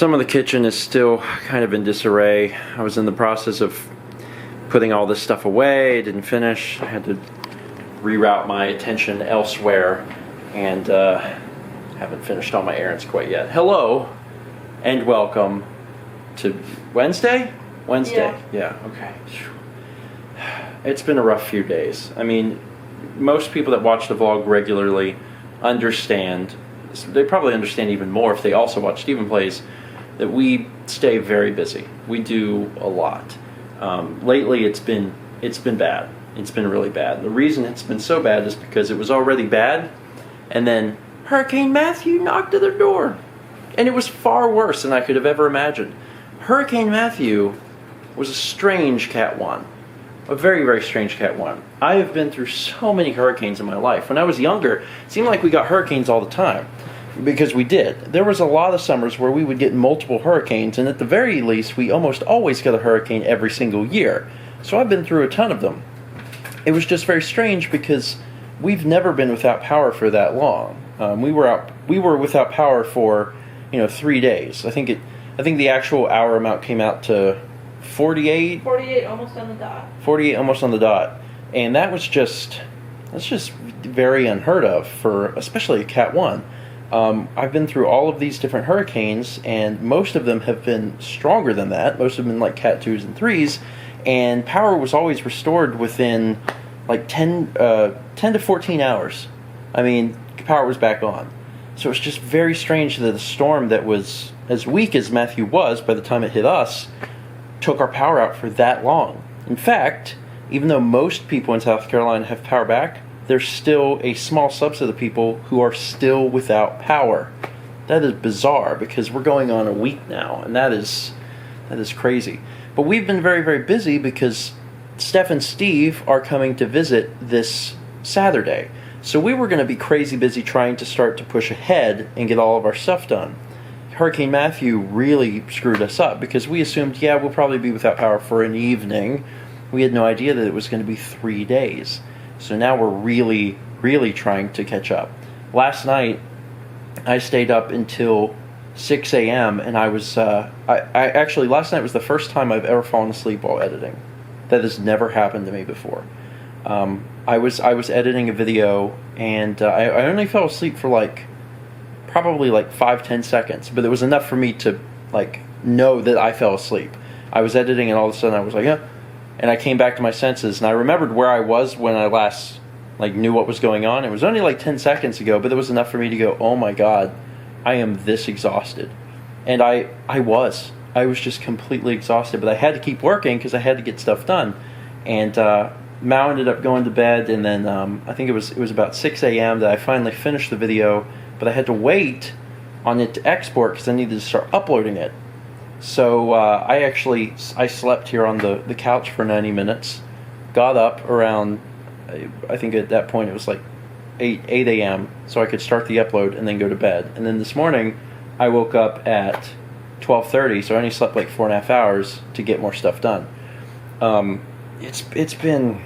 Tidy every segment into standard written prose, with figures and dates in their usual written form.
Some of the kitchen is still kind of in disarray. I was in the process of putting all this stuff away. Didn't finish. I had to reroute my attention elsewhere, and haven't finished all my errands quite yet. Hello and welcome to Wednesday? Yeah, okay. It's been a rough few days. I mean, most people that watch the vlog regularly understand, they probably understand even more if they also watch Stephen Plays, that we stay very busy. We do a lot. Lately it's been bad. It's been really bad. The reason it's been so bad is because it was already bad, and then Hurricane Matthew knocked at their door. And it was far worse than I could have ever imagined. Hurricane Matthew was a strange Cat 1. A very, very strange Cat 1. I have been through so many hurricanes in my life. When I was younger, it seemed like we got hurricanes all the time. Because we did. There was a lot of summers where we would get multiple hurricanes, and at the very least, we almost always get a hurricane every single year. So I've been through a ton of them. It was just very strange because we've never been without power for that long. We were without power for 3 days. I think the actual hour amount came out to 48. 48 almost on the dot. 48 almost on the dot, and that's just very unheard of for especially a Cat 1. I've been through all of these different hurricanes, and most of them have been stronger than that. Most of them like Cat 2s and 3s, and power was always restored within like 10 to 14 hours. I mean, power was back on. So it's just very strange that a storm that was as weak as Matthew was by the time it hit us took our power out for that long. In fact, even though most people in South Carolina have power back, there's still a small subset of people who are still without power. That is bizarre because we're going on a week now, and that is crazy. But we've been very, very busy because Steph and Steve are coming to visit this Saturday. So we were going to be crazy busy trying to start to push ahead and get all of our stuff done. Hurricane Matthew really screwed us up because we assumed, we'll probably be without power for an evening. We had no idea that it was going to be 3 days. So now we're really, really trying to catch up. Last night, I stayed up until 6 a.m. and I was, actually, last night was the first time I've ever fallen asleep while editing. That has never happened to me before. I was editing a video, and I only fell asleep for probably 5-10 seconds, but it was enough for me to know that I fell asleep. I was editing, and all of a sudden I was like, yeah. And I came back to my senses, and I remembered where I was when I last knew what was going on. It was only 10 seconds ago, but it was enough for me to go, oh my god, I am this exhausted. And I was just completely exhausted, but I had to keep working because I had to get stuff done. And Mao ended up going to bed, and then I think it was about 6 a.m. that I finally finished the video, but I had to wait on it to export because I needed to start uploading it. So I slept here on the couch for 90 minutes, got up around, I think at that point it was 8 a.m. so I could start the upload and then go to bed. And then this morning I woke up at 12:30, so I only slept 4.5 hours to get more stuff done. It's been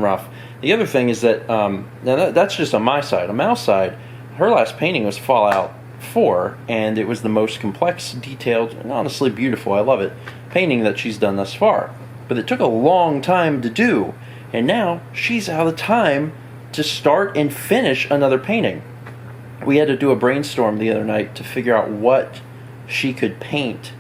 rough. The other thing is that now that's just on my side. On Mal's side, her last painting was Fallout 4, and it was the most complex, detailed, and honestly beautiful, I love it, painting that she's done thus far. But it took a long time to do, and now she's out of time to start and finish another painting. We had to do a brainstorm the other night to figure out what she could paint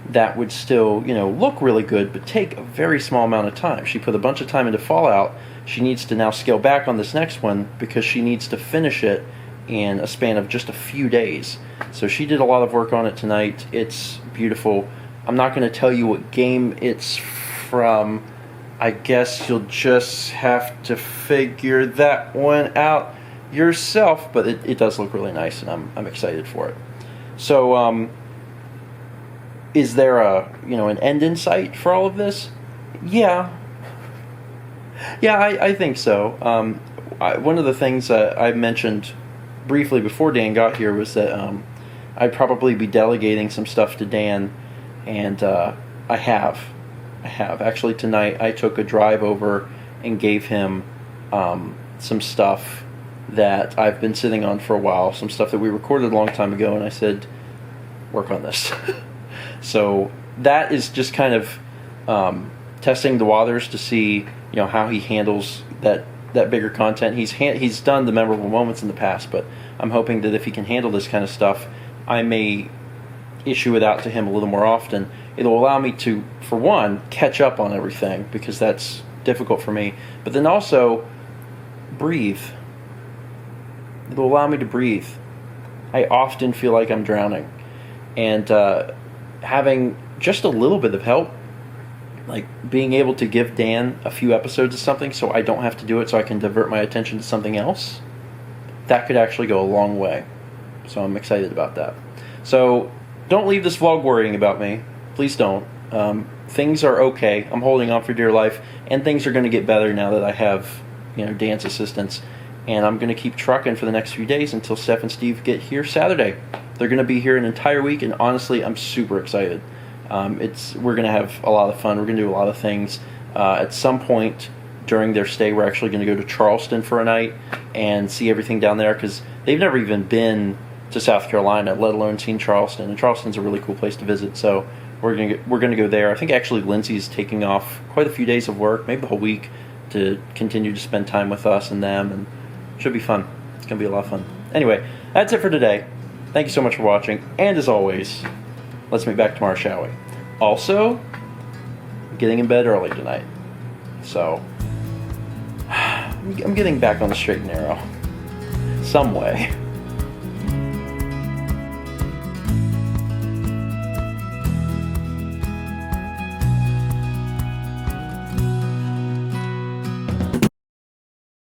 that would still, look really good, but take a very small amount of time. She put a bunch of time into Fallout. She needs to now scale back on this next one because she needs to finish it in a span of just a few days. So she did a lot of work on it tonight. It's beautiful. I'm not going to tell you what game it's from. I guess you'll just have to figure that one out yourself, but it does look really nice, and I'm excited for it. So, is there an end in sight for all of this? Yeah, I think so. One of the things I mentioned briefly before Dan got here was that I'd probably be delegating some stuff to Dan, and I have. Actually, tonight I took a drive over and gave him some stuff that I've been sitting on for a while, some stuff that we recorded a long time ago, and I said, work on this. So that is just kind of testing the waters to see, how he handles that bigger content. He's done the memorable moments in the past, but I'm hoping that if he can handle this kind of stuff, I may issue it out to him a little more often. It'll allow me to, for one, catch up on everything, because that's difficult for me, but then also breathe. It'll allow me to breathe. I often feel like I'm drowning, and having just a little bit of help, like being able to give Dan a few episodes of something so I don't have to do it, so I can divert my attention to something else, that could actually go a long way. So I'm excited about that. So don't leave this vlog worrying about me. Please don't. Things are okay. I'm holding on for dear life, and things are going to get better now that I have, Dan's assistance. And I'm going to keep trucking for the next few days until Steph and Steve get here Saturday. They're going to be here an entire week, and honestly, I'm super excited. We're going to have a lot of fun. We're going to do a lot of things. At some point during their stay, we're actually going to go to Charleston for a night and see everything down there, because they've never even been to South Carolina, let alone seen Charleston. And Charleston's a really cool place to visit, so we're going to go there. I think actually Lindsay's taking off quite a few days of work, maybe the whole week, to continue to spend time with us and them, and should be fun. It's going to be a lot of fun. Anyway, that's it for today. Thank you so much for watching, and as always, let's meet back tomorrow, shall we? Also, I'm getting in bed early tonight, so I'm getting back on the straight and narrow some way.